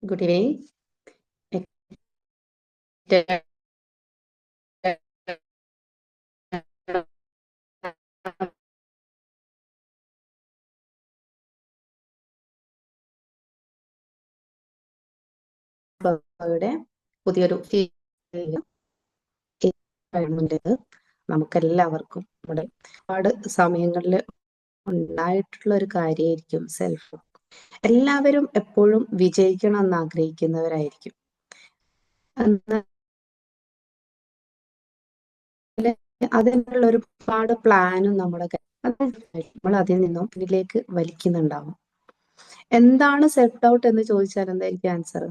Good evening. യുടെ പുതിയൊരു നമുക്കെല്ലാവർക്കും നമ്മുടെ ഒരുപാട് സമയങ്ങളിൽ ഉണ്ടായിട്ടുള്ള ഒരു കാര്യമായിരിക്കും സെൽഫ്. എല്ലാവരും എപ്പോഴും വിജയിക്കണം എന്ന് ആഗ്രഹിക്കുന്നവരായിരിക്കും. അതിനുള്ള ഒരുപാട് പ്ലാനും നമ്മൾ അതിൽ നിന്നും ഇതിലേക്ക് വലിക്കുന്നുണ്ടാവും. എന്താണ് സെൽഫ് ഡൗട്ട് എന്ന് ചോദിച്ചാൽ എന്തായിരിക്കും ആൻസർ?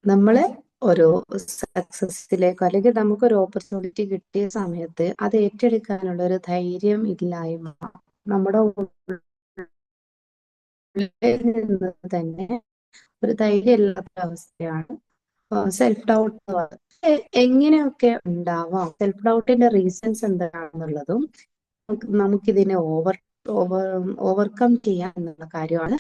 നമ്മള് ഒരു സക്സസിലേക്കോ അല്ലെങ്കിൽ നമുക്കൊരു ഓപ്പർച്യൂണിറ്റി കിട്ടിയ സമയത്ത് അത് ഏറ്റെടുക്കാനുള്ള ഒരു ധൈര്യം ഇല്ലായ്മ നമ്മുടെ ഉള്ളിൽ നിന്ന് തന്നെ ഒരു ധൈര്യം ഇല്ലാത്ത അവസ്ഥയാണ് സെൽഫ് ഡൗട്ട്. എങ്ങനെയൊക്കെ ഉണ്ടാവാം, സെൽഫ് ഡൗട്ടിന്റെ റീസൺസ് എന്താണെന്നുള്ളതും നമുക്കിതിനെ ഓവർകം ചെയ്യാൻ എന്നുള്ള കാര്യമാണ്.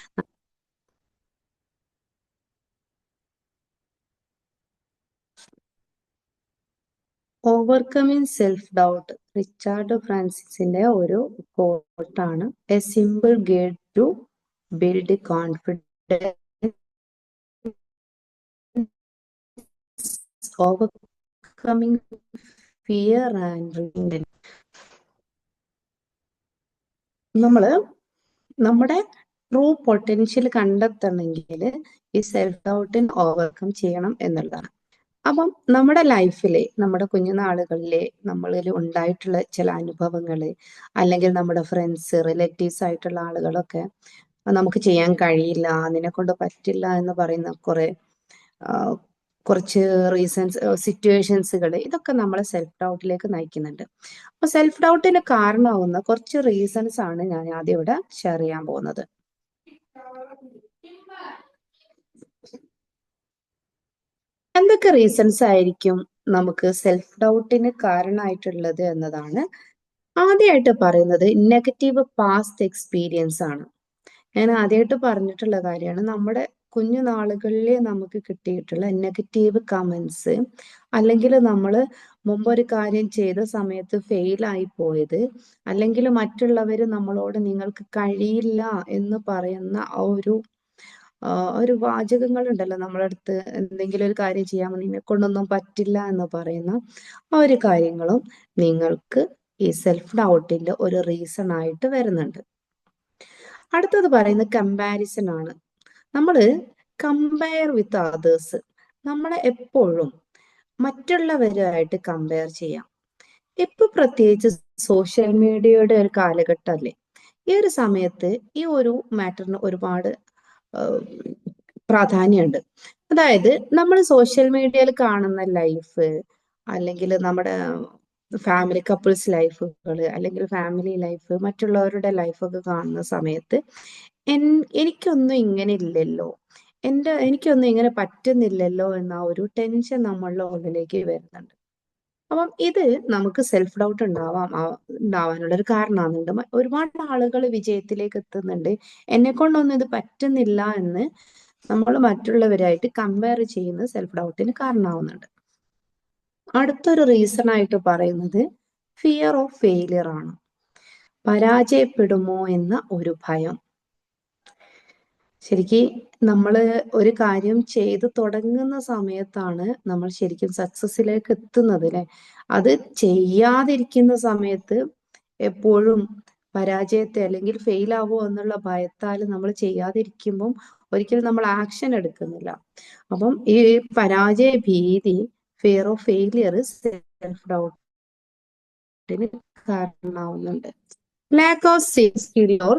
ഓവർകമിങ് സെൽഫ് ഡൗട്ട് റിച്ചാർഡ് ഫ്രാൻസിസിന്റെ ഒരു കോട്ടാണ്. A simple guide to build confidence overcoming fear and നമ്മള് നമ്മുടെ ട്രൂ പൊട്ടൻഷ്യൽ കണ്ടെത്തണമെങ്കിൽ ഈ സെൽഫ് ഡൗട്ടിന് ഓവർകം ചെയ്യണം എന്നുള്ളതാണ്. അപ്പം നമ്മുടെ ലൈഫിലെ നമ്മുടെ കുഞ്ഞുനാളുകളിലെ നമ്മളിൽ ഉണ്ടായിട്ടുള്ള ചില അനുഭവങ്ങള് അല്ലെങ്കിൽ നമ്മുടെ ഫ്രണ്ട്സ് റിലേറ്റീവ്സ് ആയിട്ടുള്ള ആളുകളൊക്കെ നമുക്ക് ചെയ്യാൻ കഴിയില്ല, അതിനെ കൊണ്ട് പറ്റില്ല എന്ന് പറയുന്ന കുറച്ച് റീസൺസ്, സിറ്റുവേഷൻസുകൾ, ഇതൊക്കെ നമ്മളെ സെൽഫ് ഡൗട്ടിലേക്ക് നയിക്കുന്നുണ്ട്. അപ്പൊ സെൽഫ് ഡൗട്ടിന് കാരണമാവുന്ന കുറച്ച് റീസൺസ് ആണ് ഞാൻ ആദ്യം ഇവിടെ ഷെയർ ചെയ്യാൻ പോകുന്നത്. എന്തൊക്കെ റീസൺസ് ആയിരിക്കും നമുക്ക് സെൽഫ് ഡൗട്ടിന് കാരണമായിട്ടുള്ളത് എന്നതാണ് ആദ്യമായിട്ട് പറയുന്നത്. നെഗറ്റീവ് പാസ്റ്റ് എക്സ്പീരിയൻസ് ആണ്. ഞാൻ ആദ്യമായിട്ട് പറഞ്ഞിട്ടുള്ള കാര്യമാണ്, നമ്മുടെ കുഞ്ഞുനാളുകളിൽ നമുക്ക് കിട്ടിയിട്ടുള്ള നെഗറ്റീവ് കമന്റ്സ്, അല്ലെങ്കിൽ നമ്മൾ മുമ്പൊരു കാര്യം ചെയ്ത സമയത്ത് ഫെയിലായി പോയത്, അല്ലെങ്കിൽ മറ്റുള്ളവർ നമ്മളോട് നിങ്ങൾക്ക് കഴിയില്ല എന്ന് പറയുന്ന ഒരു വാചകങ്ങളുണ്ടല്ലോ, നമ്മുടെ അടുത്ത് എന്തെങ്കിലും ഒരു കാര്യം ചെയ്യാൻ നിന്നെ കൊണ്ടൊന്നും പറ്റില്ല എന്ന് പറയുന്ന ആ ഒരു കാര്യങ്ങളും നിങ്ങൾക്ക് ഈ സെൽഫ് ഡൗട്ടിന്റെ ഒരു റീസൺ ആയിട്ട് വരുന്നുണ്ട്. അടുത്തത് പറയുന്നത് കമ്പാരിസൺ ആണ്. നമ്മൾ കമ്പയർ വിത്ത് അതേഴ്സ്, നമ്മളെ എപ്പോഴും മറ്റുള്ളവരുമായിട്ട് കമ്പയർ ചെയ്യാം. ഇപ്പൊ പ്രത്യേകിച്ച് സോഷ്യൽ മീഡിയയുടെ ഒരു കാലഘട്ടമല്ലേ, ഈ ഒരു സമയത്ത് ഈ ഒരു മാറ്ററിന് ഒരുപാട് പ്രാധാന്യമുണ്ട്. അതായത് നമ്മൾ സോഷ്യൽ മീഡിയയിൽ കാണുന്ന ലൈഫ്, അല്ലെങ്കിൽ നമ്മുടെ ഫാമിലി കപ്പിൾസ് ലൈഫുകൾ, അല്ലെങ്കിൽ ഫാമിലി ലൈഫ്, മറ്റുള്ളവരുടെ ലൈഫൊക്കെ കാണുന്ന സമയത്ത് എനിക്കൊന്നും ഇങ്ങനെ ഇല്ലല്ലോ, എനിക്കൊന്നും ഇങ്ങനെ പറ്റുന്നില്ലല്ലോ എന്ന ഒരു ടെൻഷൻ നമ്മളുടെ ഉള്ളിലേക്ക് വരുന്നുണ്ട്. അപ്പം ഇത് നമുക്ക് സെൽഫ് ഡൗട്ട് ഉണ്ടാവാനുള്ള ഒരു കാരണമാകുന്നുണ്ട്. ഒരുപാട് ആളുകൾ വിജയത്തിലേക്ക് എത്തുന്നുണ്ട്, എന്നെ കൊണ്ടൊന്നും ഇത് പറ്റുന്നില്ല എന്ന് നമ്മൾ മറ്റുള്ളവരായിട്ട് കമ്പയർ ചെയ്യുന്നത് സെൽഫ് ഡൗട്ടിന് കാരണമാവുന്നുണ്ട്. അടുത്തൊരു റീസൺ ആയിട്ട് പറയുന്നത് ഫിയർ ഓഫ് ഫെയിലിയർ ആണ്. പരാജയപ്പെടുമോ എന്ന ഒരു ഭയം. ശരിക്കും നമ്മൾ ഒരു കാര്യം ചെയ്തു തുടങ്ങുന്ന സമയത്താണ് നമ്മൾ ശരിക്കും സക്സസിലേക്ക് എത്തുന്നത് അല്ലെ. അത് ചെയ്യാതിരിക്കുന്ന സമയത്ത് എപ്പോഴും പരാജയത്തെ അല്ലെങ്കിൽ ഫെയിൽ ആവോ എന്നുള്ള ഭയത്താൽ നമ്മൾ ചെയ്യാതിരിക്കുമ്പം ഒരിക്കലും നമ്മൾ ആക്ഷൻ എടുക്കുന്നില്ല. അപ്പം ഈ പരാജയ ഭീതി, ഫിയർ ഓഫ് ഫെയിലിയർ സെൽഫ് ഡൗട്ടിന് കാരണമാവുന്നുണ്ട്. Lack of skill or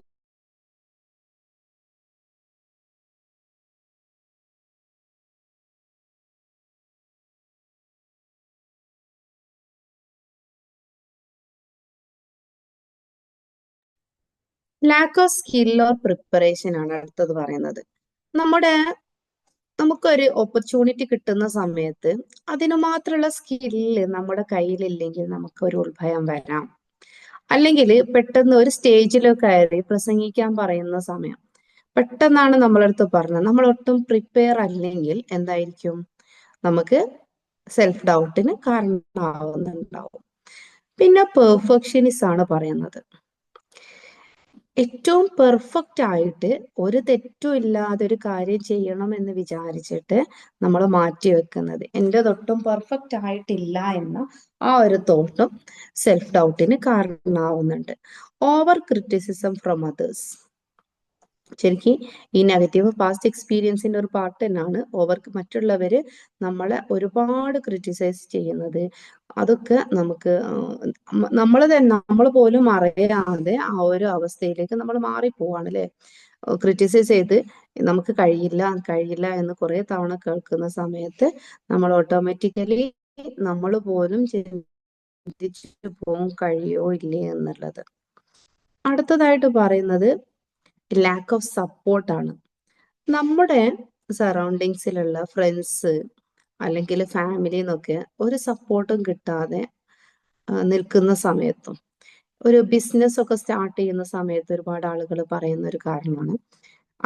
lack of skill or preparation ആണ് അടുത്തത് പറയുന്നത്. നമുക്കൊരു ഓപ്പർച്യൂണിറ്റി കിട്ടുന്ന സമയത്ത് അതിന് മാത്രമുള്ള സ്കില്ല് നമ്മുടെ കയ്യിലില്ലെങ്കിൽ നമുക്ക് ഒരു ഉത്ഭയം വരാം. അല്ലെങ്കിൽ പെട്ടെന്ന് ഒരു സ്റ്റേജിൽ കയറി പ്രസംഗിക്കാൻ പറയുന്ന സമയം പെട്ടെന്നാണ് നമ്മളടുത്ത് പറഞ്ഞത്, നമ്മൾ ഒട്ടും പ്രിപ്പയർ അല്ലെങ്കിൽ എന്തായിരിക്കും, നമുക്ക് സെൽഫ് ഡൗട്ടിന് കാരണമാവുന്നുണ്ടാവും. പിന്നെ പെർഫെക്ഷനിസ്റ്റ് ആണ് പറയുന്നത്. ഏറ്റവും പെർഫെക്റ്റ് ആയിട്ട് ഒരു തെറ്റും ഇല്ലാതെ ഒരു കാര്യം ചെയ്യണം എന്ന് വിചാരിച്ചിട്ട് നമ്മൾ മാറ്റി വെക്കുന്നത്, എൻ്റെതൊട്ടും പെർഫെക്റ്റ് ആയിട്ടില്ല എന്ന ആ ഒരു തോട്ടും സെൽഫ് ഡൗട്ടിന് കാരണമാവുന്നുണ്ട്. Over criticism from others. ശരിക്കും ഈ നെഗറ്റീവ് പാസ്റ്റ് എക്സ്പീരിയൻസിന്റെ ഒരു പാർട്ട് തന്നെയാണ് മറ്റുള്ളവര് നമ്മളെ ഒരുപാട് ക്രിറ്റിസൈസ് ചെയ്യുന്നത്. അതൊക്കെ നമുക്ക് നമ്മൾ തന്നെ, നമ്മൾ പോലും അറിയാതെ ആ ഒരു അവസ്ഥയിലേക്ക് നമ്മൾ മാറിപ്പോവാണ് അല്ലെ. ക്രിറ്റിസൈസ് ചെയ്ത് നമുക്ക് കഴിയില്ല കഴിയില്ല എന്ന് കുറെ തവണ കേൾക്കുന്ന സമയത്ത് നമ്മൾ ഓട്ടോമാറ്റിക്കലി നമ്മൾ പോലും ചിന്തിച്ചു പോകും കഴിയോ ഇല്ലേ എന്നുള്ളത്. അടുത്തതായിട്ട് പറയുന്നത് ലാക്ക് ഓഫ് സപ്പോർട്ടാണ്. നമ്മുടെ സറൗണ്ടിങ്സിലുള്ള ഫ്രണ്ട്സ് അല്ലെങ്കിൽ ഫാമിലി എന്നൊക്കെ ഒരു സപ്പോർട്ടും കിട്ടാതെ നിൽക്കുന്ന സമയത്തും, ഒരു ബിസിനസ് ഒക്കെ സ്റ്റാർട്ട് ചെയ്യുന്ന സമയത്ത് ഒരുപാട് ആളുകൾ പറയുന്ന ഒരു കാരണമാണ്,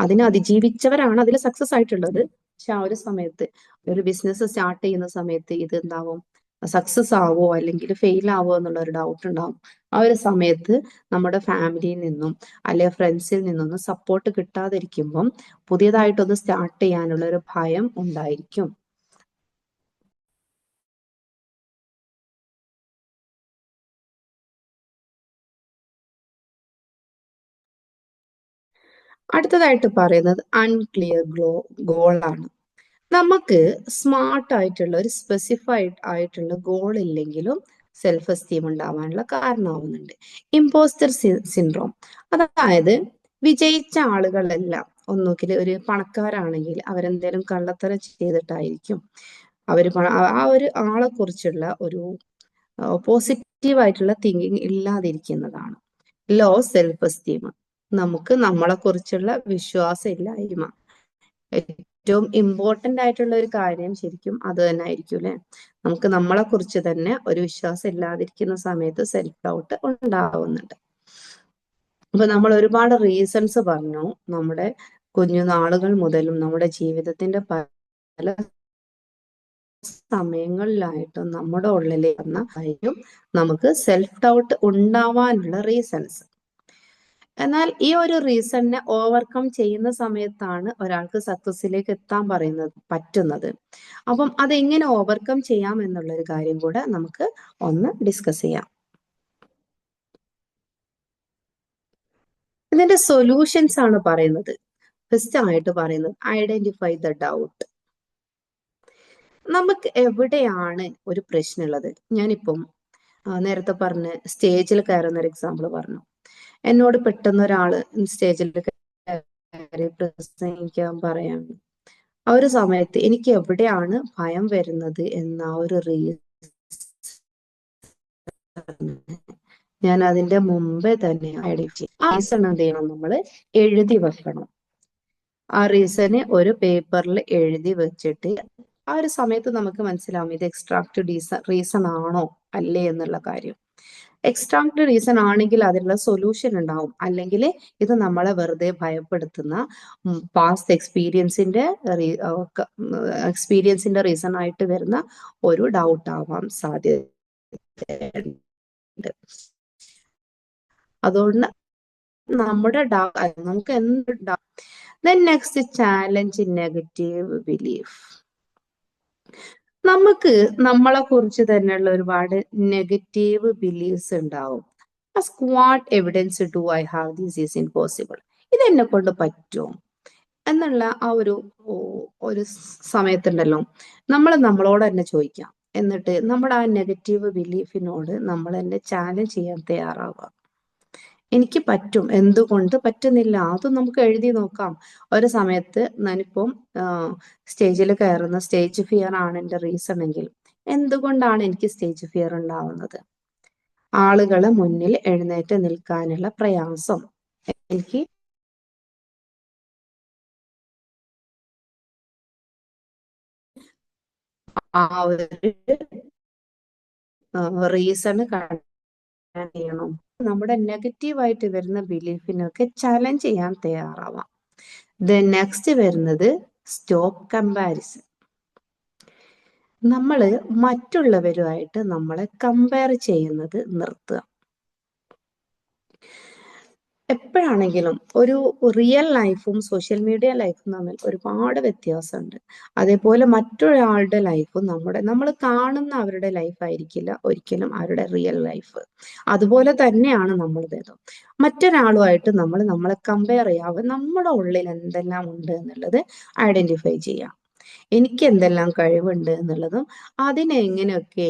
അതിനെ അതിജീവിച്ചവരാണ് അതിൽ സക്സസ് ആയിട്ടുള്ളത്. പക്ഷെ ആ ഒരു സമയത്ത് ഒരു ബിസിനസ് സ്റ്റാർട്ട് ചെയ്യുന്ന സമയത്ത് ഇത് എന്താവും, സക്സസ് ആവോ അല്ലെങ്കിൽ ഫെയിൽ ആവോ എന്നുള്ള ഒരു ഡൗട്ട് ഉണ്ടാവും. ആ ഒരു സമയത്ത് നമ്മുടെ ഫാമിലിയിൽ നിന്നും അല്ലെ ഫ്രണ്ട്സിൽ നിന്നൊന്നും സപ്പോർട്ട് കിട്ടാതിരിക്കുമ്പം പുതിയതായിട്ടൊന്ന് സ്റ്റാർട്ട് ചെയ്യാനുള്ള ഒരു ഭയം ഉണ്ടായിരിക്കും. അടുത്തതായിട്ട് പറയുന്നത് അൺക്ലിയർ ഗോളാണ്. നമുക്ക് സ്മാർട്ട് ആയിട്ടുള്ള ഒരു സ്പെസിഫൈഡ് ആയിട്ടുള്ള ഗോൾ ഇല്ലെങ്കിലും സെൽഫ് എസ്റ്റീം ഉണ്ടാവാനുള്ള കാരണമാവുന്നുണ്ട്. ഇമ്പോസ്റ്റർ സിൻഡ്രോം, അതായത് വിജയിച്ച ആളുകളെല്ലാം ഒന്നുകിൽ ഒരു പണക്കാരാണെങ്കിൽ അവരെന്തേലും കള്ളത്തരം ചെയ്തിട്ടായിരിക്കും അവര് ആ ഒരു ആളെ കുറിച്ചുള്ള ഒരു പോസിറ്റീവ് ആയിട്ടുള്ള തിങ്കിങ് ഇല്ലാതിരിക്കുന്നതാണ്. ലോ സെൽഫ് എസ്റ്റീം, നമുക്ക് നമ്മളെ കുറിച്ചുള്ള വിശ്വാസം ഇല്ലായ്മ. ഏറ്റവും ഇമ്പോർട്ടന്റ് ആയിട്ടുള്ള ഒരു കാര്യം ശരിക്കും അത് തന്നെ ആയിരിക്കും അല്ലെ. നമുക്ക് നമ്മളെ കുറിച്ച് തന്നെ ഒരു വിശ്വാസം ഇല്ലാതിരിക്കുന്ന സമയത്ത് സെൽഫ് ഡൗട്ട് ഉണ്ടാവുന്നുണ്ട്. അപ്പൊ നമ്മൾ ഒരുപാട് റീസൺസ് പറഞ്ഞു. നമ്മുടെ കുഞ്ഞുനാളുകൾ മുതലും നമ്മുടെ ജീവിതത്തിന്റെ പല സമയങ്ങളിലായിട്ടും നമ്മുടെ ഉള്ളിൽ വന്ന കാര്യം നമുക്ക് സെൽഫ് ഡൗട്ട് ഉണ്ടാവാനുള്ള റീസൺസ്. എന്നാൽ ഈ ഒരു റീസണിനെ ഓവർകം ചെയ്യുന്ന സമയത്താണ് ഒരാൾക്ക് സക്സസിലേക്ക് എത്താൻ പറ്റുന്നത്. അപ്പം അതെങ്ങനെ ഓവർകം ചെയ്യാം എന്നുള്ളൊരു കാര്യം കൂടെ നമുക്ക് ഒന്ന് ഡിസ്കസ് ചെയ്യാം. ഇതിന്റെ സൊല്യൂഷൻസ് ആണ് പറയുന്നത്. ഫസ്റ്റ് ആയിട്ട് പറയുന്നത് ഐഡന്റിഫൈ ദ ഡൗട്ട്. നമുക്ക് എവിടെയാണ് ഒരു പ്രശ്നമുള്ളത്? ഞാനിപ്പം നേരത്തെ പറഞ്ഞ സ്റ്റേജിൽ കയറുന്ന ഒരു എക്സാമ്പിൾ പറഞ്ഞു. എന്നോട് പെട്ടെന്ന് ഒരാള് സ്റ്റേജിൽ കയറി പ്രസംഗിക്കാൻ പറയാണ്. ആ ഒരു സമയത്ത് എനിക്ക് എവിടെയാണ് ഭയം വരുന്നത് എന്ന ആ ഒരു ഞാൻ അതിന്റെ മുമ്പേ തന്നെ ഐഡന്റിഫൈ ആ റീസൺ എന്ത് ചെയ്യണം, നമ്മൾ എഴുതി വെക്കണം. ആ റീസണ് ഒരു പേപ്പറിൽ എഴുതി വെച്ചിട്ട് ആ ഒരു സമയത്ത് നമുക്ക് മനസ്സിലാവും ഇത് എക്സ്ട്രാക്ട് റീസൺ ആണോ അല്ലേ എന്നുള്ള കാര്യം. എക്സ്ട്രാക്ട് റീസൺ ആണെങ്കിൽ അതിനുള്ള സൊല്യൂഷൻ ഉണ്ടാവും, അല്ലെങ്കിൽ ഇത് നമ്മളെ വെറുതെ ഭയപ്പെടുത്തുന്ന പാസ്റ്റ് എക്സ്പീരിയൻസിന്റെ റീസൺ ആയിട്ട് വരുന്ന ഒരു ഡൗട്ട് ആവാൻ സാധ്യതയുണ്ട്. അതുകൊണ്ട് നമ്മുടെ നമുക്ക് എന്ത് നെക്സ്റ്റ് ചാലഞ്ച് നെഗറ്റീവ് ബിലീഫ്. നമുക്ക് നമ്മളെ കുറിച്ച് തന്നെയുള്ള ഒരുപാട് നെഗറ്റീവ് ബിലീഫ്സ് ഉണ്ടാവും. What evidence do I have this is impossible, ഇതെന്നെ കൊണ്ട് പറ്റുമോ എന്നുള്ള ആ ഒരു സമയത്തുണ്ടല്ലോ, നമ്മൾ നമ്മളോട് തന്നെ ചോദിക്കാം. എന്നിട്ട് നമ്മുടെ ആ നെഗറ്റീവ് ബിലീഫിനോട് നമ്മൾ തന്നെ ചാലഞ്ച് ചെയ്യാൻ തയ്യാറാവുക. എനിക്ക് പറ്റും, എന്തുകൊണ്ട് പറ്റുന്നില്ല, അതും നമുക്ക് എഴുതി നോക്കാം. ഒരു സമയത്ത് ഞാനിപ്പം സ്റ്റേജിൽ കയറുന്ന സ്റ്റേജ് ഫിയർ ആണ് എൻ്റെ റീസൺ എങ്കിൽ എന്തുകൊണ്ടാണ് എനിക്ക് സ്റ്റേജ് ഫിയർ ഉണ്ടാവുന്നത്? ആളുകളെ മുന്നിൽ എഴുന്നേറ്റ് നിൽക്കാനുള്ള പ്രയാസം, എനിക്ക് ആ ഒരു റീസൺ ചെയ്യണം. നമ്മുടെ നെഗറ്റീവായിട്ട് വരുന്ന ബിലീഫിനൊക്കെ ചലഞ്ച് ചെയ്യാൻ തയ്യാറാവാം. നെക്സ്റ്റ് വരുന്നത് സ്റ്റോപ്പ് കമ്പാരിസൺ. നമ്മൾ മറ്റുള്ളവരുമായിട്ട് നമ്മളെ കമ്പയർ ചെയ്യുന്നത് നിർത്തുക. എപ്പോഴാണെങ്കിലും ഒരു റിയൽ ലൈഫും സോഷ്യൽ മീഡിയ ലൈഫും തമ്മിൽ ഒരുപാട് വ്യത്യാസമുണ്ട്. അതേപോലെ മറ്റൊരാളുടെ ലൈഫും നമ്മൾ കാണുന്ന അവരുടെ ലൈഫ് ആയിരിക്കില്ല ഒരിക്കലും അവരുടെ റിയൽ ലൈഫ്. അതുപോലെ തന്നെയാണ് നമ്മളുടേതും. മറ്റൊരാളുമായിട്ട് നമ്മളെ കമ്പയർ ചെയ്യാതെ നമ്മുടെ ഉള്ളിൽ എന്തെല്ലാം ഉണ്ട് എന്നുള്ളത് ഐഡന്റിഫൈ ചെയ്യാം. എനിക്ക് എന്തെല്ലാം കഴിവുണ്ട് എന്നുള്ളതും അതിനെ എങ്ങനെയൊക്കെ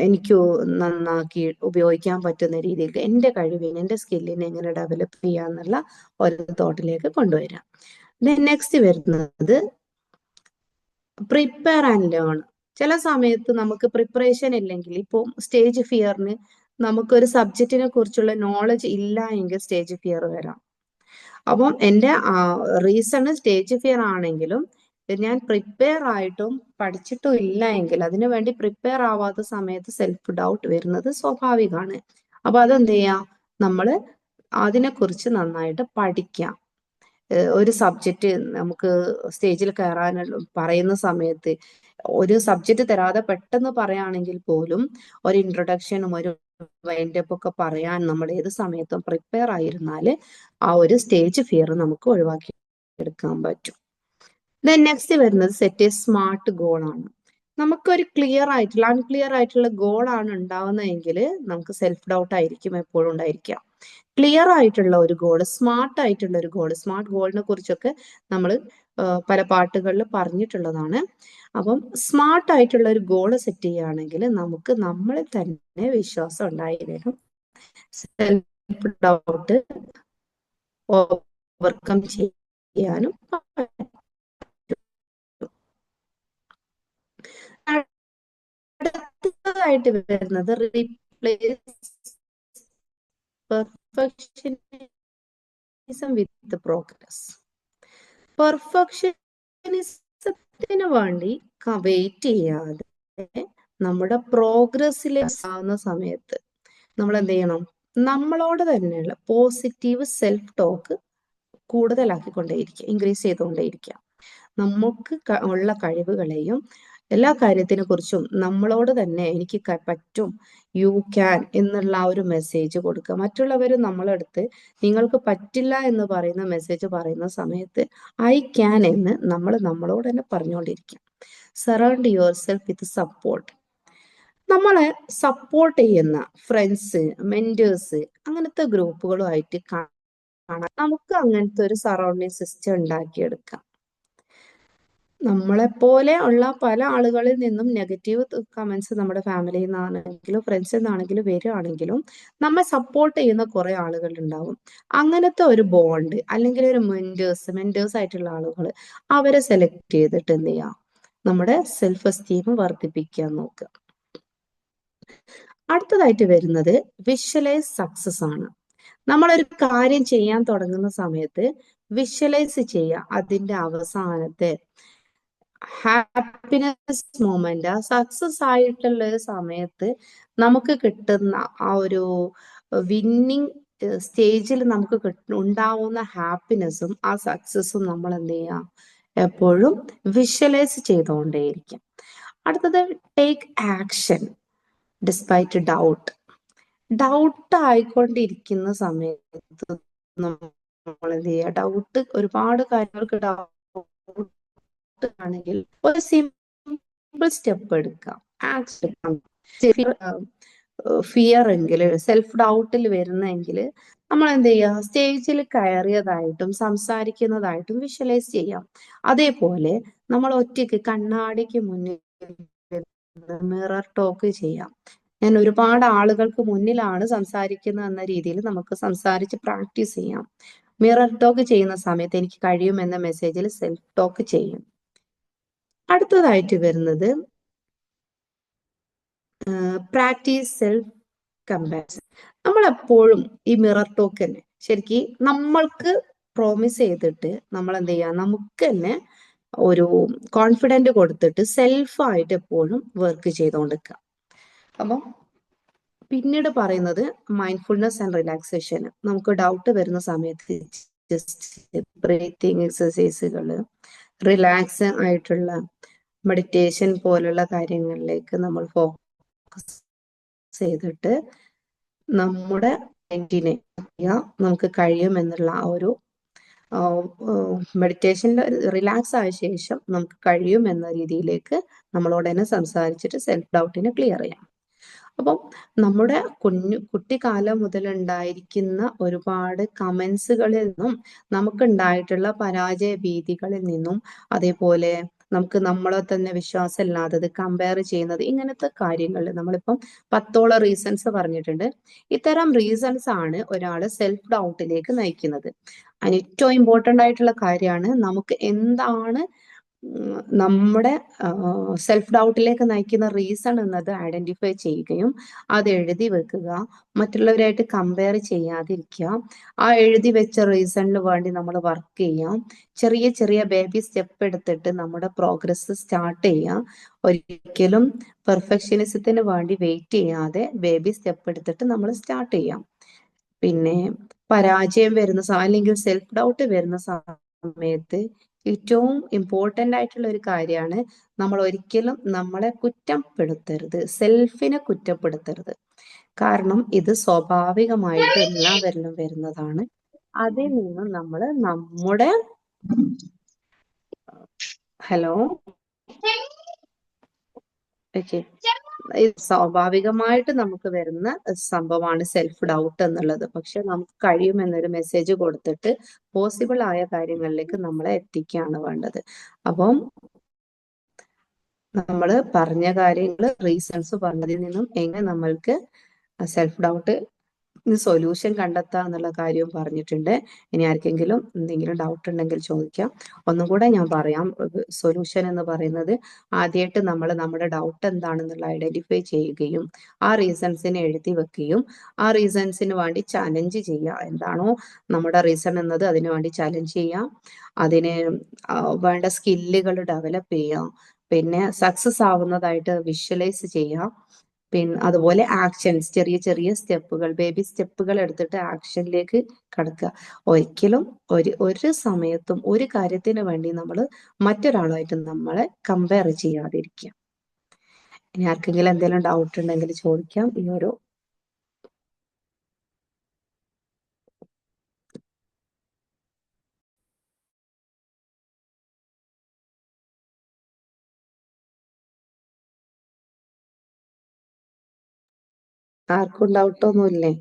എനിക്ക് നന്നാക്കി ഉപയോഗിക്കാൻ പറ്റുന്ന രീതിയിൽ എൻ്റെ കഴിവിനെ എൻ്റെ സ്കില്ലിനെ എങ്ങനെ ഡെവലപ്പ് ചെയ്യാന്നുള്ള ഒരു തോട്ടിലേക്ക് കൊണ്ടുവരാം. നെക്സ്റ്റ് വരുന്നത് പ്രിപ്പയർ ആൻഡ് ലേൺ. ചില സമയത്ത് നമുക്ക് പ്രിപ്പറേഷൻ ഇല്ലെങ്കിൽ, ഇപ്പോൾ സ്റ്റേജ് ഫിയറിന് നമുക്കൊരു സബ്ജക്റ്റിനെ കുറിച്ചുള്ള നോളജ് ഇല്ല എങ്കിൽ സ്റ്റേജ് ഫിയർ വരാം. അപ്പം എൻ്റെ റീസൺ സ്റ്റേജ് ഫിയർ ആണെങ്കിലും ഞാൻ പ്രിപ്പയർ ആയിട്ടും പഠിച്ചിട്ടും ഇല്ല എങ്കിൽ, അതിനു വേണ്ടി പ്രിപ്പയർ ആവാത്ത സമയത്ത് സെൽഫ് ഡൗട്ട് വരുന്നത് സ്വാഭാവികമാണ്. അപ്പൊ അതെന്ത് ചെയ്യാം, നമ്മൾ അതിനെക്കുറിച്ച് നന്നായിട്ട് പഠിക്കാം. ഒരു സബ്ജക്റ്റ് നമുക്ക് സ്റ്റേജിൽ കയറാനുള്ള പറയുന്ന സമയത്ത് ഒരു സബ്ജക്റ്റ് തരാതെ പെട്ടെന്ന് പറയുകയാണെങ്കിൽ പോലും ഒരു ഇൻട്രൊഡക്ഷനും ഒരു വൈൻഡ് അപ്പ് ഒക്കെ പറയാൻ നമ്മൾ ഏത് സമയത്തും പ്രിപ്പയർ ആയിരുന്നാൽ ആ ഒരു സ്റ്റേജ് ഫിയർ നമുക്ക് ഒഴിവാക്കി എടുക്കാൻ പറ്റും. നെക്സ്റ്റ് വരുന്നത് സെറ്റ് എ സ്മാർട്ട് ഗോൾ ആണ്. നമുക്കൊരു അൺക്ലിയർ ആയിട്ടുള്ള ഗോൾ ആണ് ഉണ്ടാവുന്നതെങ്കിൽ നമുക്ക് സെൽഫ് ഡൗട്ട് ആയിരിക്കും എപ്പോഴും ഉണ്ടായിരിക്കാം. ക്ലിയർ ആയിട്ടുള്ള ഒരു ഗോൾ, സ്മാർട്ട് ആയിട്ടുള്ള ഒരു ഗോൾ, സ്മാർട്ട് ഗോളിനെ കുറിച്ചൊക്കെ നമ്മൾ പല പാട്ടുകളിൽ പറഞ്ഞിട്ടുള്ളതാണ്. അപ്പം സ്മാർട്ട് ആയിട്ടുള്ള ഒരു ഗോൾ സെറ്റ് ചെയ്യുകയാണെങ്കിൽ നമുക്ക് നമ്മളിൽ തന്നെ വിശ്വാസം ഉണ്ടായി വരും. സെൽഫ് ഡൗട്ട് ഓവർകം ചെയ്യാനും അടുത്തതായിട്ട് വരുന്നത് റീപ്ലേസ് പെർഫെക്ഷനിസം വിത്ത് പ്രോഗ്രസ്. പെർഫെക്ഷനിസത്തിന് വേണ്ടി വെയിറ്റ് ചെയ്യാതെ നമ്മുടെ പ്രോഗ്രസ്സിലാവുന്ന സമയത്ത് നമ്മൾ എന്ത് ചെയ്യണം, നമ്മളോട് തന്നെയുള്ള പോസിറ്റീവ് സെൽഫ് ടോക്ക് കൂടുതലാക്കിക്കൊണ്ടേയിരിക്കുക, ഇൻക്രീസ് ചെയ്തുകൊണ്ടേയിരിക്കുക. നമുക്ക് ഉള്ള കഴിവുകളെയും എല്ലാ കാര്യത്തിനെ കുറിച്ചും നമ്മളോട് തന്നെ എനിക്ക് പറ്റും, യു ക്യാൻ എന്നുള്ള ആ ഒരു മെസ്സേജ് കൊടുക്കുക. മറ്റുള്ളവർ നമ്മളടുത്ത് നിങ്ങൾക്ക് പറ്റില്ല എന്ന് പറയുന്ന മെസ്സേജ് പറയുന്ന സമയത്ത് ഐ ക്യാൻ എന്ന് നമ്മളോട് തന്നെ പറഞ്ഞുകൊണ്ടിരിക്കുക. Surround yourself with support. നമ്മളെ സപ്പോർട്ട് ചെയ്യുന്ന ഫ്രണ്ട്സ്, മെന്റേഴ്സ്, അങ്ങനത്തെ ഗ്രൂപ്പുകളുമായിട്ട് കാണാം. നമുക്ക് അങ്ങനത്തെ ഒരു സറൗണ്ടിങ് സിസ്റ്റം ഉണ്ടാക്കിയെടുക്കാം. നമ്മളെപ്പോലെ ഉള്ള പല ആളുകളിൽ നിന്നും നെഗറ്റീവ് കമന്റ്സ് നമ്മുടെ ഫാമിലിയിൽ നിന്നാണെങ്കിലും ഫ്രണ്ട്സിൽ നിന്നാണെങ്കിലും വരികയാണെങ്കിലും നമ്മെ സപ്പോർട്ട് ചെയ്യുന്ന കുറെ ആളുകൾ ഉണ്ടാവും. അങ്ങനത്തെ ഒരു ബോണ്ട് അല്ലെങ്കിൽ ഒരു മെന്റേഴ്സ് ആയിട്ടുള്ള ആളുകൾ, അവരെ സെലക്ട് ചെയ്തിട്ട് എന്ത് ചെയ്യാം, നമ്മുടെ സെൽഫ് എസ്റ്റീം വർദ്ധിപ്പിക്കാൻ നോക്കുക. അടുത്തതായിട്ട് വരുന്നത് വിഷ്വലൈസ് സക്സസ് ആണ്. നമ്മളൊരു കാര്യം ചെയ്യാൻ തുടങ്ങുന്ന സമയത്ത് വിഷ്വലൈസ് ചെയ്യുക അതിന്റെ അവസാനത്തെ ഹാപ്പിനെസ് മൊമെന്റ്. ആ സക്സസ് ആയിട്ടുള്ള ഒരു സമയത്ത് നമുക്ക് കിട്ടുന്ന ആ ഒരു വിന്നിങ് സ്റ്റേജിൽ നമുക്ക് ഉണ്ടാവുന്ന ഹാപ്പിനെസ്സും ആ സക്സസ്സും നമ്മൾ എന്ത് ചെയ്യാം, എപ്പോഴും വിഷ്വലൈസ് ചെയ്തുകൊണ്ടേയിരിക്കും. അടുത്തത് take action despite doubt. Doubt ആയിക്കൊണ്ടിരിക്കുന്ന സമയത്ത് നമ്മൾ എന്ത് ചെയ്യുക, ഡൗട്ട് ഒരുപാട് കാര്യങ്ങൾക്ക് ഡൗട്ട് ആണെങ്കിൽ ഒരു സിമ്പിൾ സ്റ്റെപ്പ് എടുക്കാം, ആക്ഷൻ. ഫിയർ എങ്കിൽ, സെൽഫ് ഡൗട്ടിൽ വരുന്നെങ്കിൽ നമ്മൾ എന്ത് ചെയ്യുക, സ്റ്റേജിൽ കയറിയതായിട്ടും സംസാരിക്കുന്നതായിട്ടും വിഷ്വലൈസ് ചെയ്യാം. അതേപോലെ നമ്മൾ ഒറ്റയ്ക്ക് കണ്ണാടിക്ക് മുന്നിൽ മിറർ ടോക്ക് ചെയ്യാം. ഞാൻ ഒരുപാട് ആളുകൾക്ക് മുന്നിലാണ് സംസാരിക്കുന്നത് എന്ന രീതിയിൽ നമുക്ക് സംസാരിച്ച് പ്രാക്ടീസ് ചെയ്യാം. മിറർ ടോക്ക് ചെയ്യുന്ന സമയത്ത് എനിക്ക് കഴിയും എന്ന മെസ്സേജിൽ സെൽഫ് ടോക്ക് ചെയ്യും. അടുത്തതായിട്ട് വരുന്നത് പ്രാക്ടീസ് സെൽഫ് കമ്പാരിസൺ. നമ്മൾ എപ്പോഴും ഈ മിറർ ടോക്ക് തന്നെ ശരിക്കും നമ്മൾക്ക് പ്രോമിസ് ചെയ്തിട്ട് നമ്മൾ എന്ത് ചെയ്യുക, നമുക്ക് തന്നെ ഒരു കോൺഫിഡന്റ് കൊടുത്തിട്ട് സെൽഫായിട്ട് എപ്പോഴും വർക്ക് ചെയ്തുകൊണ്ടിരിക്കുക. അപ്പം പിന്നീട് പറയുന്നത് മൈൻഡ്ഫുൾനെസ് ആൻഡ് റിലാക്സേഷൻ. നമുക്ക് ഡൗട്ട് വരുന്ന സമയത്ത് ജസ്റ്റ് ബ്രീത്തിങ് എക്സസൈസുകൾ, റിലാക്സ് ആയിട്ടുള്ള മെഡിറ്റേഷൻ പോലുള്ള കാര്യങ്ങളിലേക്ക് നമ്മൾ ഫോക്കസ് ചെയ്തിട്ട് നമ്മുടെ മൈൻഡിനെ നമുക്ക് കഴിയുമെന്നുള്ള ആ ഒരു മെഡിറ്റേഷനിൽ റിലാക്സ് ആയ ശേഷം നമുക്ക് കഴിയും എന്ന രീതിയിലേക്ക് നമ്മളോട് തന്നെ സംസാരിച്ചിട്ട് സെൽഫ് ഡൗട്ടിനെ ക്ലിയർ ചെയ്യാം. അപ്പം നമ്മുടെ കുട്ടിക്കാലം മുതൽ ഉണ്ടായിരിക്കുന്ന ഒരുപാട് കമന്റ്സുകളിൽ നിന്നും, നമുക്കുണ്ടായിട്ടുള്ള പരാജയ ഭീതികളിൽ നിന്നും, അതേപോലെ നമുക്ക് നമ്മളെ തന്നെ വിശ്വാസമില്ലാത്തത്, കമ്പയർ ചെയ്യുന്നത്, ഇങ്ങനത്തെ കാര്യങ്ങൾ നമ്മളിപ്പം 10ഓളം റീസൺസ് പറഞ്ഞിട്ടുണ്ട്. ഇത്തരം റീസൺസ് ആണ് ഒരാള് സെൽഫ് ഡൗട്ടിലേക്ക് നയിക്കുന്നത്. അതിന് ഏറ്റവും ഇമ്പോർട്ടന്റ് ആയിട്ടുള്ള കാര്യമാണ് നമുക്ക് എന്താണ് നമ്മുടെ സെൽഫ് ഡൗട്ടിലേക്ക് നയിക്കുന്ന റീസൺ എന്നത് ഐഡന്റിഫൈ ചെയ്യുകയും അത് എഴുതി വെക്കുക, മറ്റുള്ളവരായിട്ട് കമ്പയർ ചെയ്യാതിരിക്കുക, ആ എഴുതി വെച്ച റീസണിന് വേണ്ടി നമ്മൾ വർക്ക് ചെയ്യാം, ചെറിയ ചെറിയ ബേബി സ്റ്റെപ്പ് എടുത്തിട്ട് നമ്മുടെ പ്രോഗ്രസ് സ്റ്റാർട്ട് ചെയ്യാം. ഒരിക്കലും പെർഫെക്ഷനിസത്തിന് വേണ്ടി വെയിറ്റ് ചെയ്യാതെ ബേബി സ്റ്റെപ്പ് എടുത്തിട്ട് നമ്മൾ സ്റ്റാർട്ട് ചെയ്യാം. പിന്നെ പരാജയം വരുന്ന അല്ലെങ്കിൽ സെൽഫ് ഡൗട്ട് വരുന്ന സമയത്ത് ഏറ്റവും ഇമ്പോർട്ടന്റ് ആയിട്ടുള്ള ഒരു കാര്യമാണ്, നമ്മൾ ഒരിക്കലും നമ്മളെ കുറ്റപ്പെടുത്തരുത്, സെൽഫിനെ കുറ്റപ്പെടുത്തരുത്. കാരണം ഇത് സ്വാഭാവികമായിട്ട് എല്ലാവരിലും വരുന്നതാണ്. അതിൽ നിന്നും നമ്മൾ നമ്മുടെ ഹലോ ഓക്കെ, സ്വാഭാവികമായിട്ട് നമുക്ക് വരുന്ന സംഭവമാണ് സെൽഫ് ഡൗട്ട് എന്നുള്ളത്. പക്ഷെ നമുക്ക് കഴിയുമെന്നൊരു മെസ്സേജ് കൊടുത്തിട്ട് പോസിബിൾ ആയ കാര്യങ്ങളിലേക്ക് നമ്മളെ എത്തിക്കുകയാണ് വേണ്ടത്. അപ്പം നമ്മൾ പറഞ്ഞ കാര്യങ്ങൾ, റീസൺസ് പറഞ്ഞതിൽ നിന്നും എങ്ങനെ നമ്മൾക്ക് സെൽഫ് ഡൗട്ട് സൊല്യൂഷൻ കണ്ടെത്താം എന്നുള്ള കാര്യവും പറഞ്ഞിട്ടുണ്ട്. ഇനി ആർക്കെങ്കിലും എന്തെങ്കിലും ഡൗട്ട് ഉണ്ടെങ്കിൽ ചോദിക്കാം. ഒന്നും കൂടെ ഞാൻ പറയാം. സൊല്യൂഷൻ എന്ന് പറയുന്നത് ആദ്യമായിട്ട് നമ്മൾ നമ്മുടെ ഡൗട്ട് എന്താണെന്നുള്ള ഐഡന്റിഫൈ ചെയ്യുകയും ആ റീസൺസിനെ എഴുതി വെക്കുകയും ആ റീസൺസിന് വേണ്ടി ചലഞ്ച് ചെയ്യുക. എന്താണോ നമ്മുടെ റീസൺ എന്നത് അതിനു വേണ്ടി ചലഞ്ച് ചെയ്യാം, അതിന് വേണ്ട സ്കില്ലുകൾ ഡെവലപ്പ് ചെയ്യാം, പിന്നെ സക്സസ് ആവുന്നതായിട്ട് വിഷ്വലൈസ് ചെയ്യാം. പിന്നെ അതുപോലെ ആക്ഷൻസ്, ചെറിയ ചെറിയ സ്റ്റെപ്പുകൾ, ബേബി സ്റ്റെപ്പുകൾ എടുത്തിട്ട് ആക്ഷനിലേക്ക് കടക്കുക. ഒരിക്കലും ഒരു സമയത്തും ഒരു കാര്യത്തിന് വേണ്ടി നമ്മൾ മറ്റൊരാളായിട്ട് നമ്മളെ കമ്പയർ ചെയ്യാതിരിക്കുക. ഇനി ആർക്കെങ്കിലും എന്തെങ്കിലും ഡൗട്ട് ഉണ്ടെങ്കിൽ ചോദിക്കാം. ഈ ഒരു ആർക്കും ഡൗട്ടൊന്നുമില്ലേ?